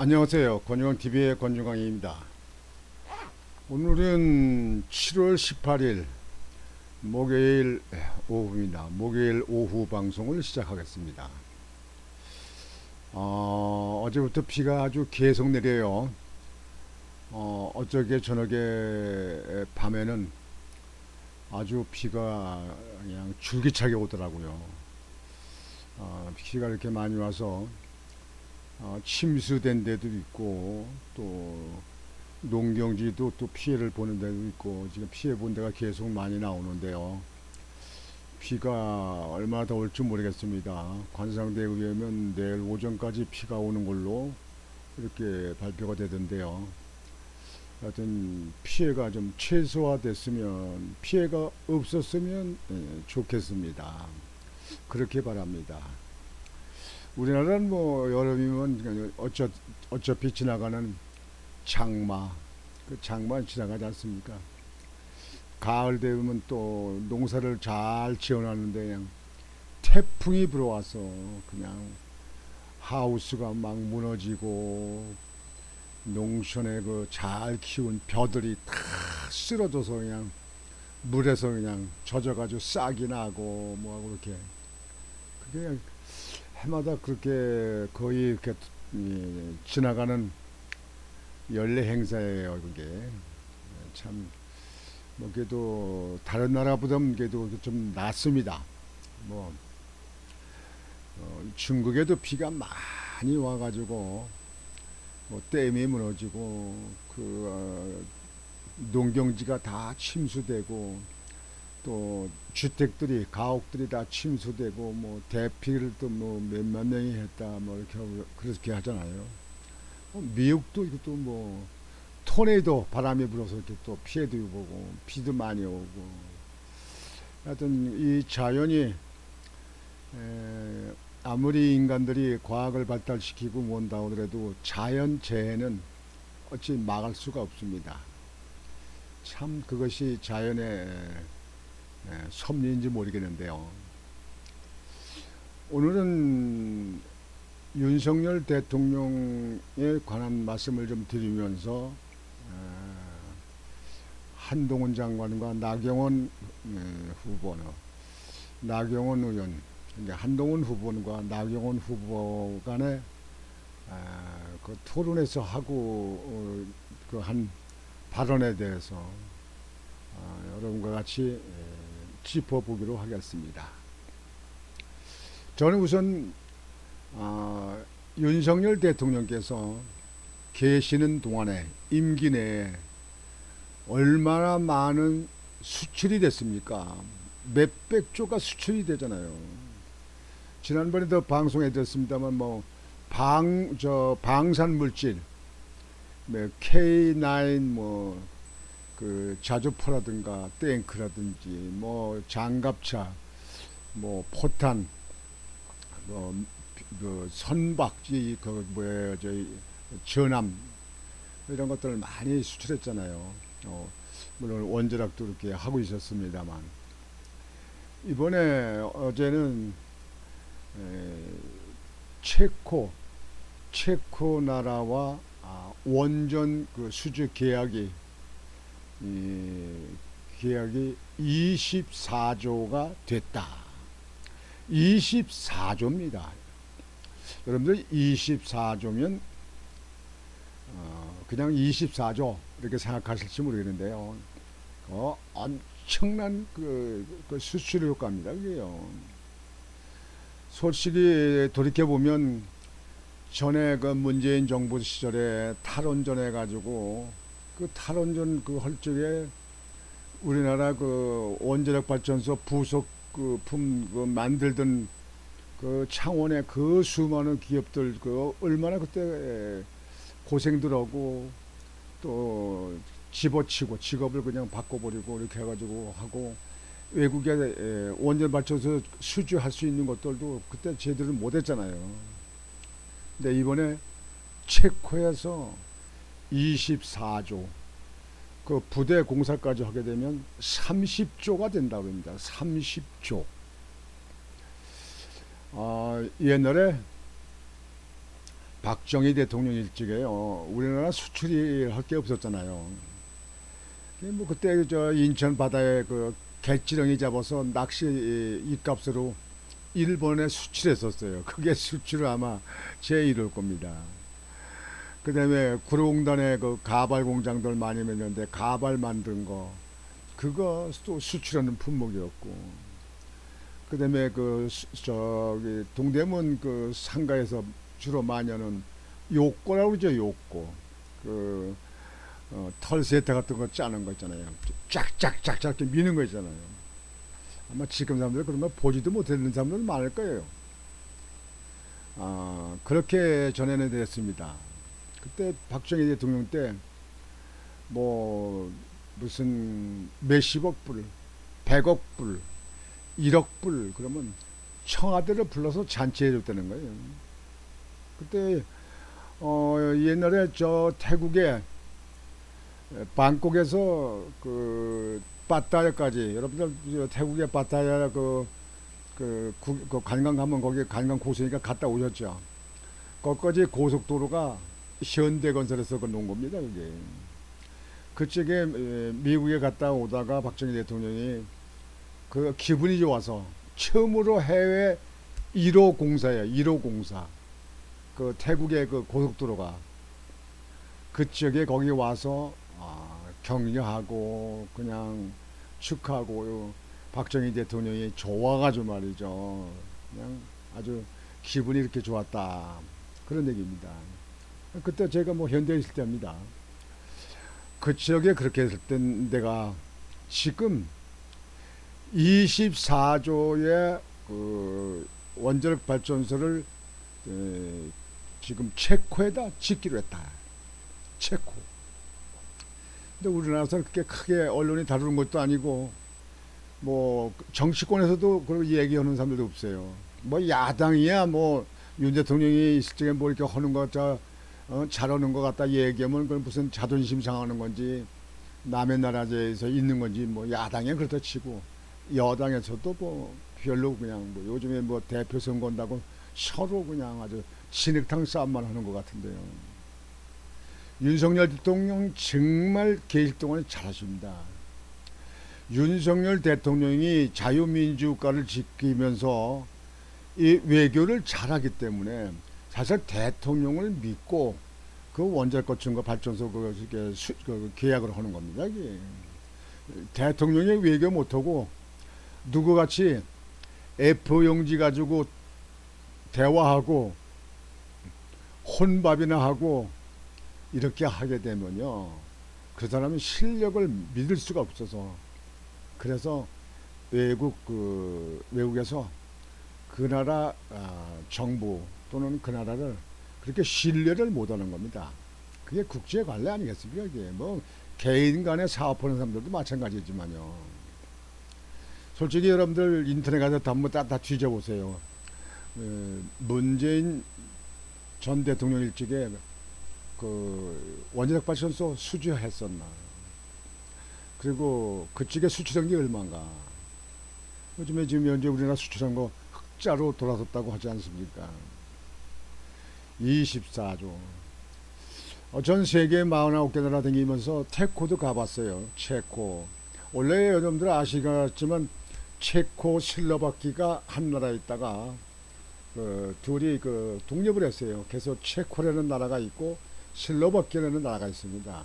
안녕하세요. 권유광TV의 권유광입니다. 오늘은 7월 18일 목요일 오후입니다. 목요일 오후 방송을 시작하겠습니다. 어제부터 비가 아주 계속 내려요. 어저께 저녁에 밤에는 아주 비가 그냥 줄기차게 오더라고요. 비가 이렇게 많이 와서 침수된 데도 있고 또 농경지도 또 피해를 보는 데도 있고 지금 피해 본 데가 계속 많이 나오는데요. 비가 얼마나 더 올지 모르겠습니다. 관상대에 의하면 내일 오전까지 비가 오는 걸로 이렇게 발표가 되던데요. 하여튼 피해가 좀 최소화됐으면, 피해가 없었으면 좋겠습니다. 그렇게 바랍니다. 우리나라는 뭐 여름이면 어차피 지나가는 장마, 그 장마 지나가지 않습니까? 가을 되면 또 농사를 잘 지어놨는데 그냥 태풍이 불어와서 그냥 하우스가 막 무너지고 농촌에 그 잘 키운 벼들이 다 쓰러져서 그냥 물에서 그냥 젖어가지고 싹이 나고 뭐하고 그렇게, 그게 해마다 그렇게 거의 이렇게 지나가는 연례 행사예요. 그게 참 뭐 그래도 다른 나라보다는 그래도 좀 낫습니다. 뭐 중국에도 비가 많이 와가지고 뭐 댐이 무너지고 농경지가 다 침수되고 또 주택들이 가옥들이 다 침수되고 뭐 대피를 또 뭐 몇만 명이 했다 뭐 이렇게 그렇게 하잖아요. 미국도 이것도 뭐 토네이도 바람이 불어서 이렇게 또 피해도 보고 비도 많이 오고, 하여튼 이 자연이 아무리 인간들이 과학을 발달시키고 뭔다 하더라도 자연 재해는 어찌 막을 수가 없습니다. 참 그것이 자연의 섭리인지 모르겠는데요. 오늘은 윤석열 대통령에 관한 말씀을 좀 드리면서 한동훈 장관과 나경원 나경원 의원, 이제 한동훈 후보과 나경원 후보 간의 그 토론에서 하고 그 한 발언에 대해서 여러분과 같이 짚어보기로 하겠습니다. 저는 우선 윤석열 대통령께서 계시는 동안에 임기 내에 얼마나 많은 수출이 됐습니까? 몇백 조가 수출이 되잖아요. 지난번에도 방송에 드렸습니다만 뭐 방산 물질, 뭐 K9 뭐 그 자주포라든가 탱크라든지 뭐 장갑차, 뭐 포탄, 그 선박지, 그 뭐야 저 전함 이런 것들을 많이 수출했잖아요. 물론 원자력도 이렇게 하고 있었습니다만 이번에 어제는 체코 나라와 원전 그 수주 계약이 24조가 됐다. 24조입니다. 여러분들 24조면 그냥 24조 이렇게 생각하실지 모르겠는데요. 엄청난 그 수출 효과입니다. 그게요. 솔직히 돌이켜 보면 전에 그 문재인 정부 시절에 탈원전 해가지고 그 탈원전 그 할 적에 우리나라 그 원자력 발전소 부속 그 만들던 그 창원의 그 수많은 기업들 그 얼마나 그때 고생들 하고 또 집어치고 직업을 그냥 바꿔버리고 이렇게 해가지고 하고 외국에 원전 발전소 수주할 수 있는 것들도 그때 제대로 못했잖아요. 근데 이번에 체코에서 24조 그 부대 공사까지 하게 되면 30조가 된다고 합니다. 30조. 옛날에 박정희 대통령 일찍에요. 우리나라 수출이 할 게 없었잖아요. 뭐 그때 저 인천 바다에 그 갯지렁이 잡아서 낚시 입값으로 일본에 수출했었어요. 그게 수출을 아마 제1일 겁니다. 그다음에 구룡단에 그 가발 공장들 많이 맺는데 가발 만든 거 그거 또 수출하는 품목이었고 그다음에 그 저기 동대문 그 상가에서 주로 많이 하는 요꼬라고 그러죠. 요꼬 그 털 세트 같은 거 짜는 거 있잖아요. 쫙쫙쫙쫙 이렇게 미는 거 있잖아요. 아마 지금 사람들 그런 거 보지도 못했는 사람들 많을 거예요. 그렇게 전해는 됐습니다. 그때 박정희 대통령 때 뭐 무슨 몇십억 불, 백억 불, 1억 불 그러면 청와대를 불러서 잔치해 줬다는 거예요. 그때 옛날에 저 태국에 방콕에서 그 빠따야까지 여러분들 태국의 빠따야 그 관광 가면 거기 관광 코스니까 갔다 오셨죠. 거기까지 고속도로가 현대건설에서 놓은 겁니다. 그게 그쪽에 미국에 갔다 오다가 박정희 대통령이 그 기분이 좋아서 처음으로 해외 1호 공사예요. 1호 공사. 그 태국의 그 고속도로가 그쪽에 거기 와서 격려하고 그냥 축하하고 박정희 대통령이 좋아가지고 말이죠. 그냥 아주 기분이 이렇게 좋았다. 그런 얘기입니다. 그때 제가 뭐 현대에 있을 때입니다. 그쪽에 그렇게 했을 때 내가 지금 24조의 그 원자력 발전소를 지금 체코에다 짓기로 했다. 체코. 근데 우리나라에서 그렇게 크게 언론이 다루는 것도 아니고 뭐 정치권에서도 그런 얘기하는 사람들도 없어요. 뭐 야당이야 뭐 윤 대통령이 있을 적에 뭐 이렇게 하는 거 잘하는 것 같다 얘기하면 그건 무슨 자존심 상하는 건지 남의 나라에서 있는 건지 뭐 야당에 그렇다 치고 여당에서도 뭐 별로 그냥 뭐 요즘에 뭐 대표 선거 온다고 서로 그냥 아주 진흙탕 싸움만 하는 것 같은데요. 윤석열 대통령 정말 계실 동안 잘하십니다. 윤석열 대통령이 자유민주국가를 지키면서 이 외교를 잘하기 때문에 사실 대통령을 믿고 그 원자력 거점과 발전소 그 계약을 하는 겁니다. 이게. 대통령이 외교 못하고 누구같이 F 용지 가지고 대화하고 혼밥이나 하고 이렇게 하게 되면요 그 사람은 실력을 믿을 수가 없어서 그래서 외국에서 그 나라 정부 또는 그 나라를 그렇게 신뢰를 못하는 겁니다. 그게 국제 관례 아니겠습니까? 이게 뭐 개인 간에 사업하는 사람들도 마찬가지지만요. 솔직히 여러분들 인터넷 가서 한번 다 뒤져보세요. 문재인 전 대통령 일찍에 그 원자력 발전소 수주했었나? 그리고 그쪽에 수출한 게 얼마인가? 요즘에 지금 현재 우리나라 수출한 거 흑자로 돌아섰다고 하지 않습니까? 24조. 전 세계 49개 나라 다니면서 체코도 가봤어요. 체코. 원래 여러분들 아시겠지만 체코, 슬로바키가 한 나라에 있다가 둘이 독립을 했어요. 그래서 체코라는 나라가 있고 슬로바키아라는 나라가 있습니다.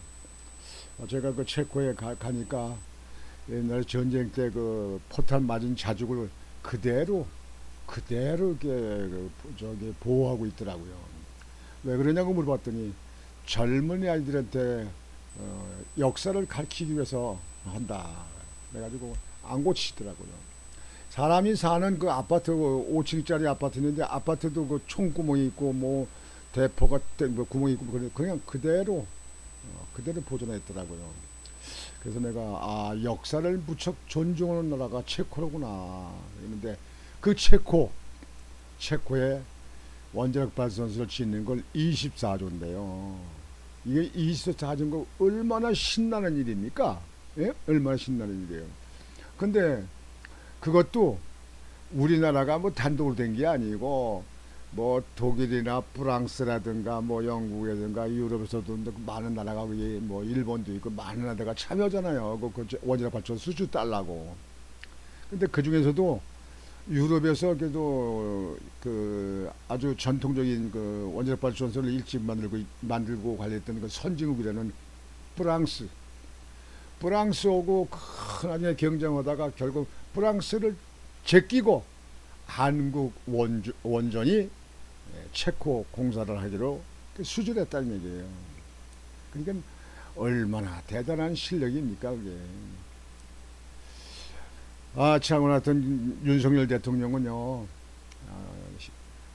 제가 그 체코에 가니까 옛날 전쟁 때 그 포탄 맞은 자죽을 그대로 이렇게 저기 보호하고 있더라고요. 왜 그러냐고 물어봤더니 젊은 아이들한테 역사를 가르치기 위해서 한다. 그래가지고 안 고치시더라고요. 사람이 사는 그 아파트 5층짜리 아파트 있는데 아파트도 그 총구멍이 있고 뭐 대포가 뭐 구멍이 있고 그냥 그대로 보존했더라고요. 그래서 내가 역사를 무척 존중하는 나라가 체코로구나 그랬는데 그 체코에 원자력 발전소를 짓는 걸 24조인데요. 이게 24조인 얼마나 신나는 일입니까? 예? 얼마나 신나는 일이에요. 근데 그것도 우리나라가 뭐 단독으로 된 게 아니고 뭐 독일이나 프랑스라든가 뭐 영국이라든가 유럽에서도 많은 나라가 거기 뭐 일본도 있고 많은 나라가 참여하잖아요. 그 원자력 발전 수주 달라고. 근데 그 중에서도 유럽에서 그래도 그 아주 전통적인 그 원자력 발전소를 일찍 만들고 관리했던 그 선진국이라는 프랑스. 프랑스하고 나중에 경쟁하다가 결국 프랑스를 제끼고 한국 원전이 체코 공사를 하기로 수주를 했다는 얘기예요. 그러니까 얼마나 대단한 실력입니까 그게. 아, 참, 하여튼 윤석열 대통령은요,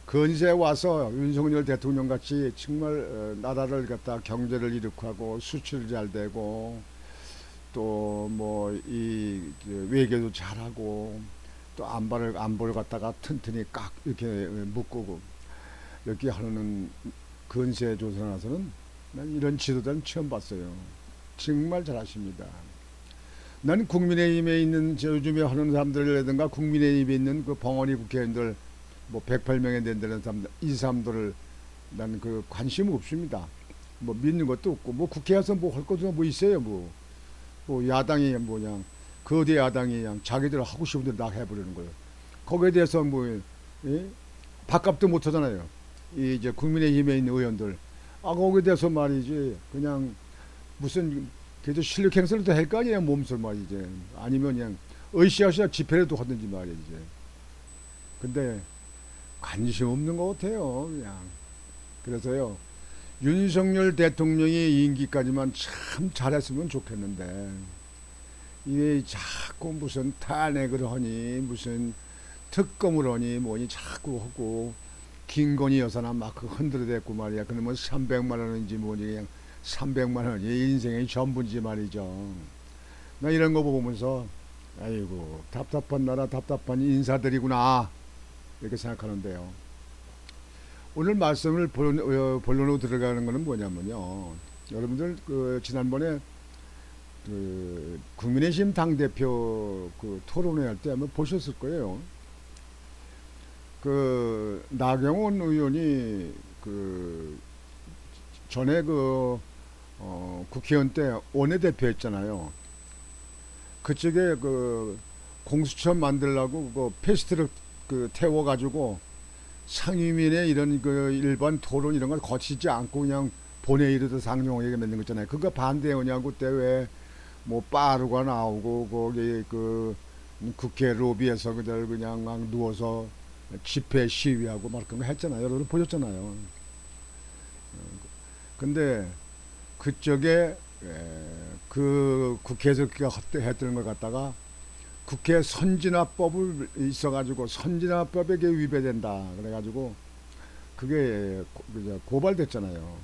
근세에 와서 윤석열 대통령 같이 정말 나라를 갖다 경제를 이룩하고 수출 잘 되고 또 뭐 이 외교도 잘하고 또 안보를 갖다가 튼튼히 깍 이렇게 묶고 이렇게 하는 근세 조선에서는 난 이런 지도자는 처음 봤어요. 정말 잘하십니다. 난 국민의힘에 있는 요즘에 하는 사람들이라든가 국민의힘에 있는 그 벙어리 국회의원들 뭐 108명에 된다는 사람들 이 사람들을 난 그 관심 없습니다. 뭐 믿는 것도 없고 뭐 국회에서 뭐 할 것도 뭐 있어요. 뭐 야당이 뭐 그냥 거대 야당이 그냥 자기들 하고 싶은 대로 다 해버리는 거예요. 거기에 대해서 뭐 예? 밥값도 못 하잖아요. 이 이제 국민의힘에 있는 의원들 거기에 대해서 말이지 그냥 무슨 그래도 실력 행사를 할 거 아니야 몸소 말이지. 아니면 그냥 으쌰으쌰 집회라도 하든지 말이지. 근데 관심 없는 것 같아요 그냥. 그래서요 윤석열 대통령이 임기까지만 참 잘했으면 좋겠는데 이게 자꾸 무슨 탄핵을 하니 무슨 특검을 하니 뭐니 자꾸 하고 김건희 여사나 막 흔들어댔고 말이야. 그러면 300만 원인지 뭐니 그냥 300만 원이 인생의 전부인지 말이죠. 나 이런 거 보면서 아이고 답답한 나라 답답한 인사들이구나 이렇게 생각하는데요. 오늘 말씀을 본론으로 들어가는 것은 뭐냐면요. 여러분들 그 지난번에 그 국민의힘 당대표 그 토론회 할 때 한번 보셨을 거예요. 그 나경원 의원이 그 전에 그 국회의원 때 원내대표 했잖아요. 그쪽에 그 공수처 만들라고 그 패스트트랙 그 태워가지고 상임위의 이런 그 일반 토론 이런 걸 거치지 않고 그냥 본회의로도 상정하게 만든 거 있잖아요. 그거 반대하냐고 그때 왜 뭐 빠르가 나오고 거기 그 국회 로비에서 그들 그냥 막 누워서 집회 시위하고 막 그런 거 했잖아요. 여러분 보셨잖아요. 근데 그쪽에 그 국회에서 했던 걸 갖다가 국회 선진화법을 있어가지고 선진화법에 위배된다 그래가지고 그게 고발됐잖아요.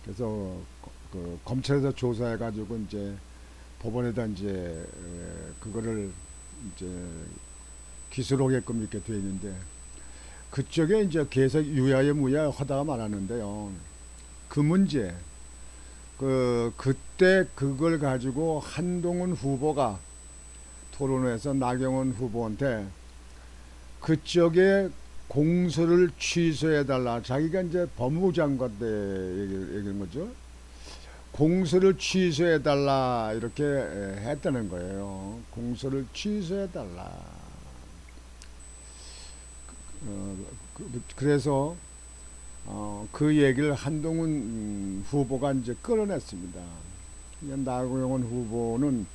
그래서 그 검찰에서 조사해가지고 이제 법원에다 이제 그거를 이제 기소하게끔 이렇게 돼 있는데 그쪽에 이제 계속 유야에 무야 하다가 말았는데요. 그 문제 그때 그걸 가지고 한동훈 후보가 토론회에서 나경원 후보한테 그쪽에 공소를 취소해달라. 자기가 이제 법무장관 때 얘기한 거죠. 공소를 취소해달라 이렇게 했다는 거예요. 공소를 취소해달라. 그래서 그 얘기를 한동훈 후보가 이제 끌어냈습니다. 나경원 후보는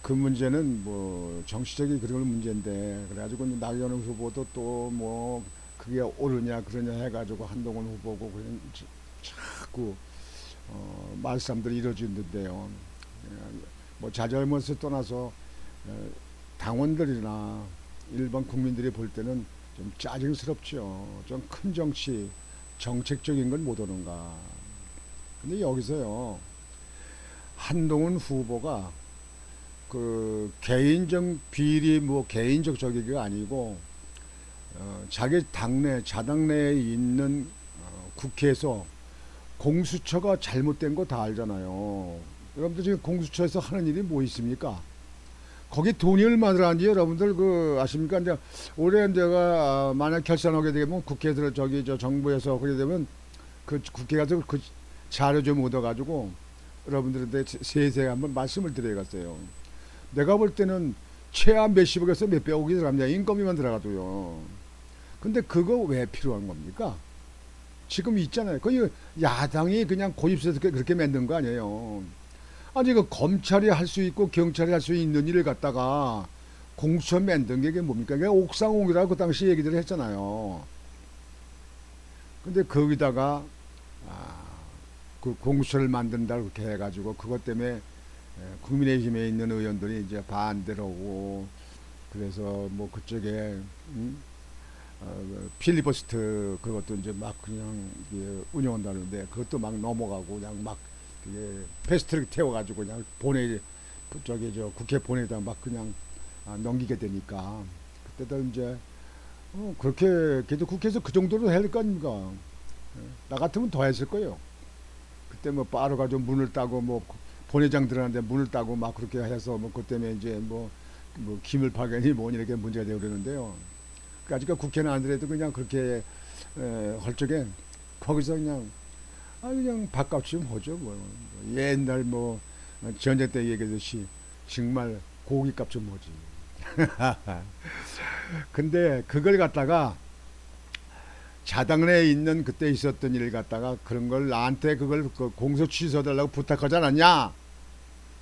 그 문제는 뭐 정치적인 그런 문제인데 그래가지고 나경원 후보도 또 뭐 그게 옳으냐 그러냐 해가지고 한동훈 후보고 그냥 자꾸 말씀들이 이루어지는데요. 뭐 자잘못을 떠나서 당원들이나 일반 국민들이 볼 때는 좀 짜증스럽죠. 좀 큰 정치 정책적인 건 못 오는가. 근데 여기서요 한동훈 후보가 그 개인적 비리 뭐 개인적 저기가 아니고 자기 당내 자당내에 있는 국회에서 공수처가 잘못된 거 다 알잖아요. 여러분들 지금 공수처에서 하는 일이 뭐 있습니까? 거기 돈이 얼마 들어간지 여러분들 그 아십니까? 이제 올해 내가 만약 결산하게 되면 국회 들어 저기 저 정부에서 그게 되면 그 국회 가서 그 자료 좀 얻어가지고 여러분들한테 세세히 한번 말씀을 드려야겠어요. 내가 볼 때는 최하 몇십억에서 몇백억이 들어갑니다. 인건비만 들어가도요. 근데 그거 왜 필요한 겁니까? 지금 있잖아요. 그 야당이 그냥 고집세서 그렇게 만든 거 아니에요. 아니 그 검찰이 할 수 있고 경찰이 할 수 있는 일을 갖다가 공수처 만든 게 이게 뭡니까? 그게 옥상옹이라고 그 당시 얘기들 했잖아요. 근데 거기다가 아, 그 공수처를 만든다 그렇게 해가지고 그것 때문에 국민의힘에 있는 의원들이 이제 반대로 오고 그래서 뭐 그쪽에 필리버스트 그것도 이제 막 그냥 운영한다는데 그것도 막 넘어가고 그냥 막 그게 패스트트랙 태워가지고 그냥 보내 저기 저 국회 보내다 막 그냥 넘기게 되니까 그때도 이제 그렇게 그래도 국회에서 그 정도로 해야 될 거 아닙니까? 나 같으면 더 했을 거예요. 그때 뭐 바로 가지고 문을 따고 뭐 본회장 들어가는데 문을 따고 막 그렇게 해서 뭐 그 때문에 이제 뭐 기물 파견이 뭐니 이렇게 문제가 되고 그러는데요. 아직까 국회는 안 들어도 그냥 그렇게 할 적에 거기서 그냥 그냥 밥값 좀 하죠 뭐. 옛날 뭐 전쟁 때 얘기했듯이 정말 고기값 좀 하지. 근데 그걸 갖다가 자당내에 있는 그때 있었던 일을 갖다가 그런 걸 나한테 그걸 그 공소 취소해달라고 부탁하지 않았냐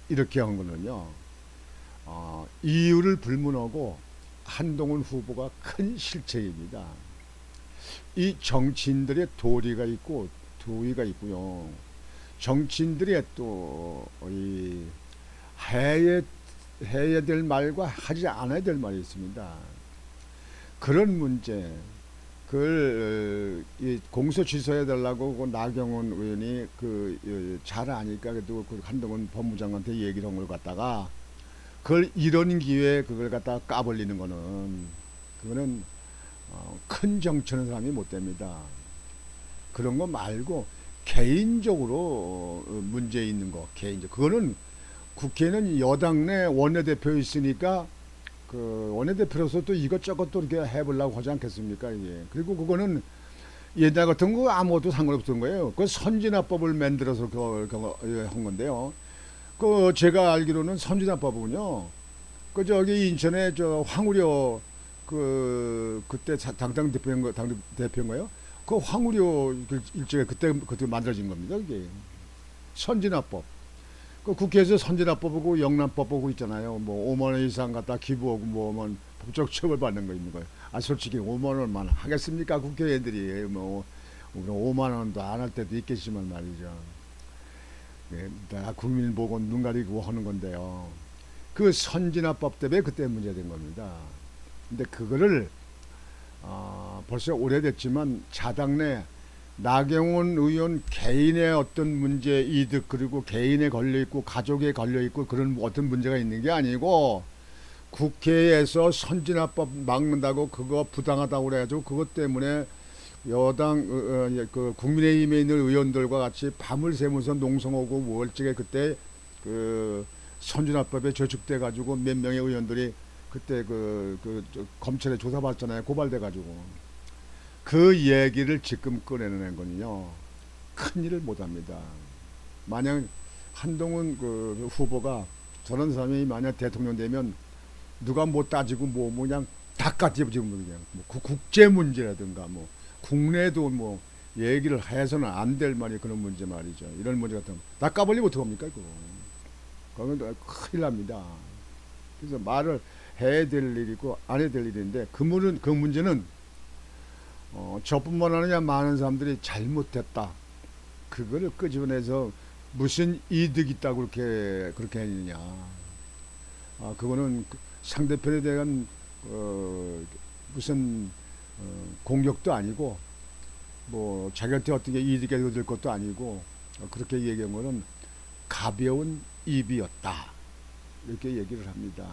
이렇게 한 거는요. 이유를 불문하고 한동훈 후보가 큰 실책입니다. 이 정치인들의 도리가 있고 도의가 있고요. 정치인들의 또이 해야 될 말과 하지 않아야 될 말이 있습니다. 그런 문제 그걸 공소 취소해 달라고 그 나경원 의원이 잘 아니까 그래도 그 한동훈 법무장관한테 얘기를 한 걸 갖다가 그걸 이런 기회에 그걸 갖다가 까버리는 거는 그거는 큰 정치하는 사람이 못 됩니다. 그런 거 말고 개인적으로 문제 있는 거 개인적 그거는 국회는 여당 내 원내대표 있으니까 그 원내대표로서 또 이것저것 또 이렇게 해보려고 하지 않겠습니까 이게. 그리고 그거는 옛날 같은 거 아무것도 상관없던 거예요. 그 선진화법을 만들어서 그거 한 건데요. 그 제가 알기로는 선진화법은요. 그 저기 인천에 저 황우려 그때 당당 대표인가요? 그 황우려 일정에 그때 만들어진 겁니다. 이게 선진화법. 그 국회에서 선진화법 보고 영란법 보고 있잖아요. 뭐 5만 원 이상 갖다 기부하고 뭐면 법적 처벌 받는 거 있는 거예요. 솔직히 5만 원만 하겠습니까 국회의원들이 뭐 5만 원도 안 할 때도 있겠지만 말이죠. 다 국민 보고 눈 가리고 하는 건데요. 그 선진화법 때문에 그때 문제된 겁니다. 근데 그거를 벌써 오래됐지만 자당 내 나경원 의원 개인의 어떤 문제 이득 그리고 개인에 걸려 있고 가족에 걸려 있고 그런 어떤 문제가 있는 게 아니고 국회에서 선진화법 막는다고 그거 부당하다고 그래가지고 그것 때문에 여당 그 국민의힘에 있는 의원들과 같이 밤을 새면서 농성하고 월적에 그때 그 선진화법에 저축돼 가지고 몇 명의 의원들이 그때 검찰에 조사받잖아요. 고발돼 가지고 그 얘기를 지금 꺼내는 건요 큰 일을 못합니다. 만약 한동훈 그 후보가 저런 사람이 만약 대통령 되면 누가 못 따지고 뭐 그냥 다 지금 그냥 뭐 국제 문제라든가 뭐 국내도 뭐 얘기를 해서는 안 될 말이 그런 문제 말이죠. 이런 문제 같은 다 까버리면 어떡합니까 이거. 그러면 큰일 납니다. 그래서 말을 해야 될 일이고 안 해야 될 일인데 그 문제는 저뿐만 아니라 많은 사람들이 잘못했다. 그거를 끄집어내서 무슨 이득이 있다고 그렇게 했느냐. 그거는 상대편에 대한 무슨 공격도 아니고 뭐 자기한테 어떻게 이득이 얻을 것도 아니고 그렇게 얘기한 거는 가벼운 입이었다. 이렇게 얘기를 합니다.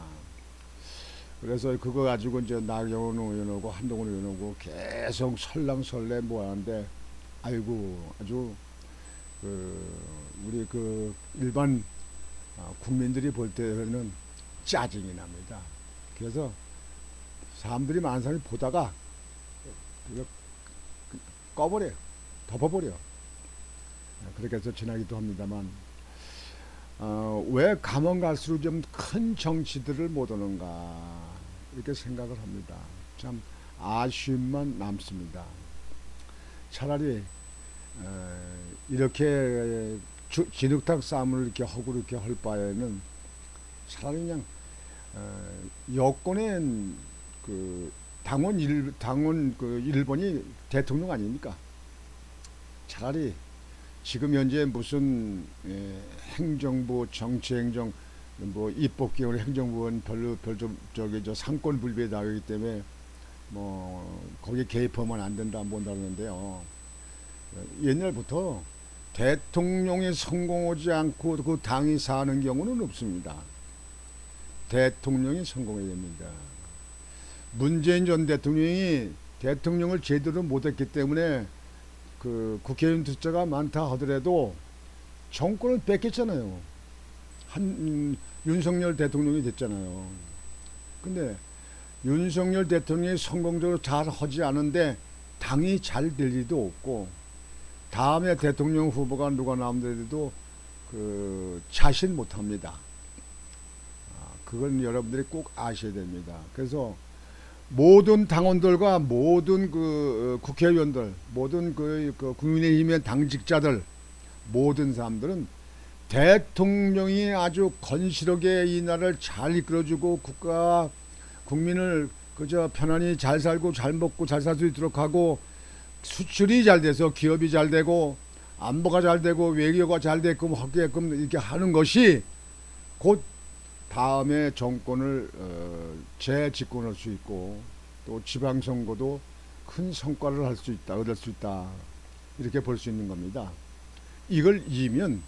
그래서 그거 가지고 이제 나경원 의원하고 한동훈 의원하고 계속 설랑설레 뭐하는데 아이고 아주 우리 일반 국민들이 볼 때는 짜증이 납니다. 그래서 사람들이 많은 사람이 보다가 그거 꺼버려요. 덮어버려. 그렇게 해서 지나기도 합니다만, 왜 가면 갈수록 좀 큰 정치들을 못 오는가 이렇게 생각을 합니다. 참 아쉬움만 남습니다. 차라리 이렇게 진흙탕 싸움을 이렇게 하고 이렇게 할 바에는 차라리 그냥 여권의 그 당원 그 일본이 대통령 아닙니까? 차라리 지금 현재 무슨 행정부, 정치행정, 뭐 입법기관, 행정부는 별좀 저기 저 상권 불비에 나가기 때문에 뭐 거기에 개입하면 안 된다 못하는데요. 옛날부터 대통령이 성공하지 않고 그 당이 사는 경우는 없습니다. 대통령이 성공해야 됩니다. 문재인 전 대통령이 대통령을 제대로 못했기 때문에 그 국회의원 숫자가 많다 하더라도 정권을 뺏겼잖아요. 윤석열 대통령이 됐잖아요. 근데 윤석열 대통령이 성공적으로 잘 하지 않은데 당이 잘 될 리도 없고, 다음에 대통령 후보가 누가 나오더라도 그 자신 못합니다. 그건 여러분들이 꼭 아셔야 됩니다. 그래서 모든 당원들과 모든 그 국회의원들, 모든 그 국민의힘의 당직자들, 모든 사람들은 대통령이 아주 건실하게 이 나라를 잘 이끌어주고 국가 국민을 그저 편안히 잘 살고 잘 먹고 잘 살 수 있도록 하고, 수출이 잘 돼서 기업이 잘 되고 안보가 잘 되고 외교가 잘 되게끔 하게끔 이렇게 하는 것이 곧 다음에 정권을 재집권할 수 있고, 또 지방선거도 큰 성과를 할 수 있다, 얻을 수 있다, 이렇게 볼 수 있는 겁니다. 이걸 이면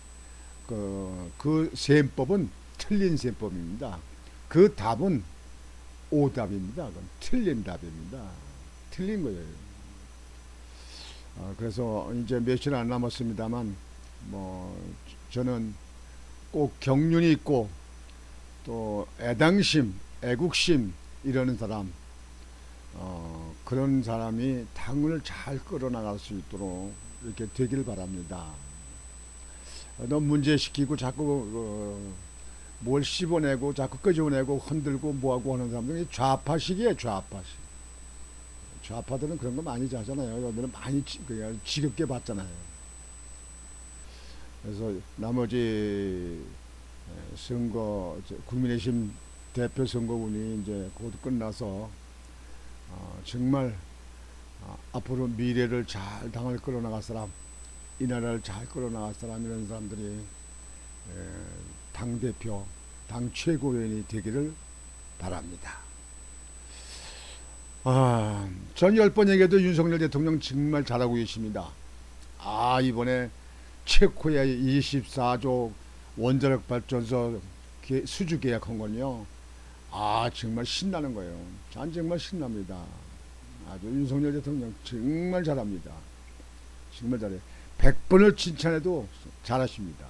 그 셈법은 틀린 셈법입니다. 그 답은 오답입니다. 그건 틀린 답입니다. 틀린 거예요. 그래서 이제 며칠 안 남았습니다만, 뭐 저는 꼭 경륜이 있고 또 애당심, 애국심 이러는 사람, 그런 사람이 당을 잘 끌어나갈 수 있도록 이렇게 되길 바랍니다. 너무 문제시키고 자꾸 뭘 씹어내고 자꾸 끄집어내고 흔들고 뭐하고 하는 사람들이 좌파식이에요. 좌파식. 좌파들은 그런 거 많이 하잖아요. 여러분들은 많이 지겹게 봤잖아요. 그래서 나머지 선거, 국민의힘 대표 선거운이 이제 곧 끝나서 정말 앞으로 미래를 잘 당을 끌어나갈 사람, 이 나라를 잘 끌어나갈 사람, 이런 사람들이 당대표, 당 최고위원이 되기를 바랍니다. 전 10번 얘기해도 윤석열 대통령 정말 잘하고 계십니다. 이번에 체코에 24조 원자력 발전소 수주 계약한 건요. 정말 신나는 거예요. 전 정말 신납니다. 아주 윤석열 대통령 정말 잘합니다. 정말 잘해. 100번을 칭찬해도 잘하십니다.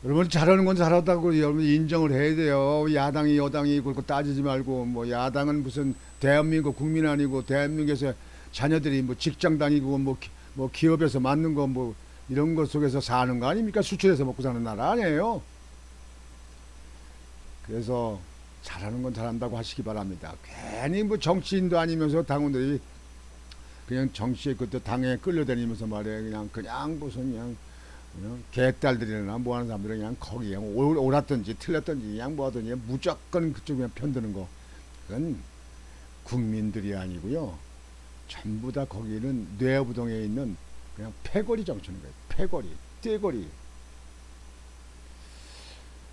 여러분, 잘하는 건 잘하다고 여러분 인정을 해야 돼요. 야당이 여당이 그렇고 따지지 말고, 뭐 야당은 무슨 대한민국 국민 아니고 대한민국에서 자녀들이 뭐 직장 다니고 뭐 기업에서 맞는 거 뭐 이런 것 속에서 사는 거 아닙니까? 수출해서 먹고 사는 나라 아니에요. 그래서 잘하는 건 잘한다고 하시기 바랍니다. 괜히 뭐 정치인도 아니면서 당원들이 그냥 정치에 그때 당에 끌려다니면서 말이에요. 그냥 무슨 그냥 개딸들이나 뭐 하는 사람들은 그냥 거기 그냥 옳았든지 틀렸든지 그냥 뭐 하든지 무조건 그쪽에 편드는 거. 그건 국민들이 아니고요. 전부 다 거기는 뇌부동에 있는 그냥 패거리 정치는 거예요. 패거리, 떼거리.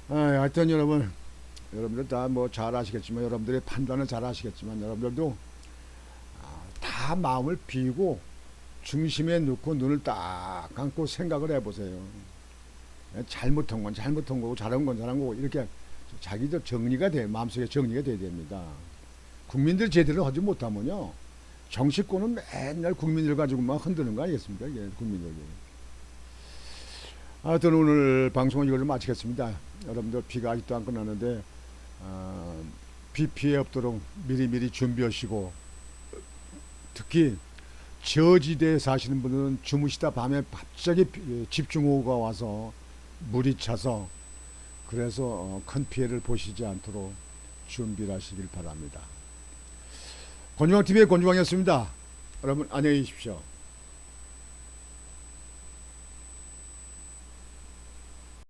하여튼 여러분들 다 뭐 잘 아시겠지만, 여러분들의 판단을 잘 아시겠지만, 여러분들도 다 마음을 비우고 중심에 놓고 눈을 딱 감고 생각을 해보세요. 잘못한 건 잘못한 거고 잘한 건 잘한 거고, 이렇게 자기도 정리가 돼, 마음속에 정리가 돼야 됩니다. 국민들 제대로 하지 못하면요, 정치권은 맨날 국민들 가지고 막 흔드는 거 아니겠습니까? 이게 국민들이. 하여튼 오늘 방송은 이걸로 마치겠습니다. 여러분들 비가 아직도 안 끝났는데 비 피해 없도록 미리미리 준비하시고, 특히 저지대에 사시는 분들은 주무시다 밤에 갑자기 집중호우가 와서 물이 차서, 그래서 큰 피해를 보시지 않도록 준비를 하시길 바랍니다. 권중왕TV의 권중왕이었습니다. 여러분 안녕히 계십시오.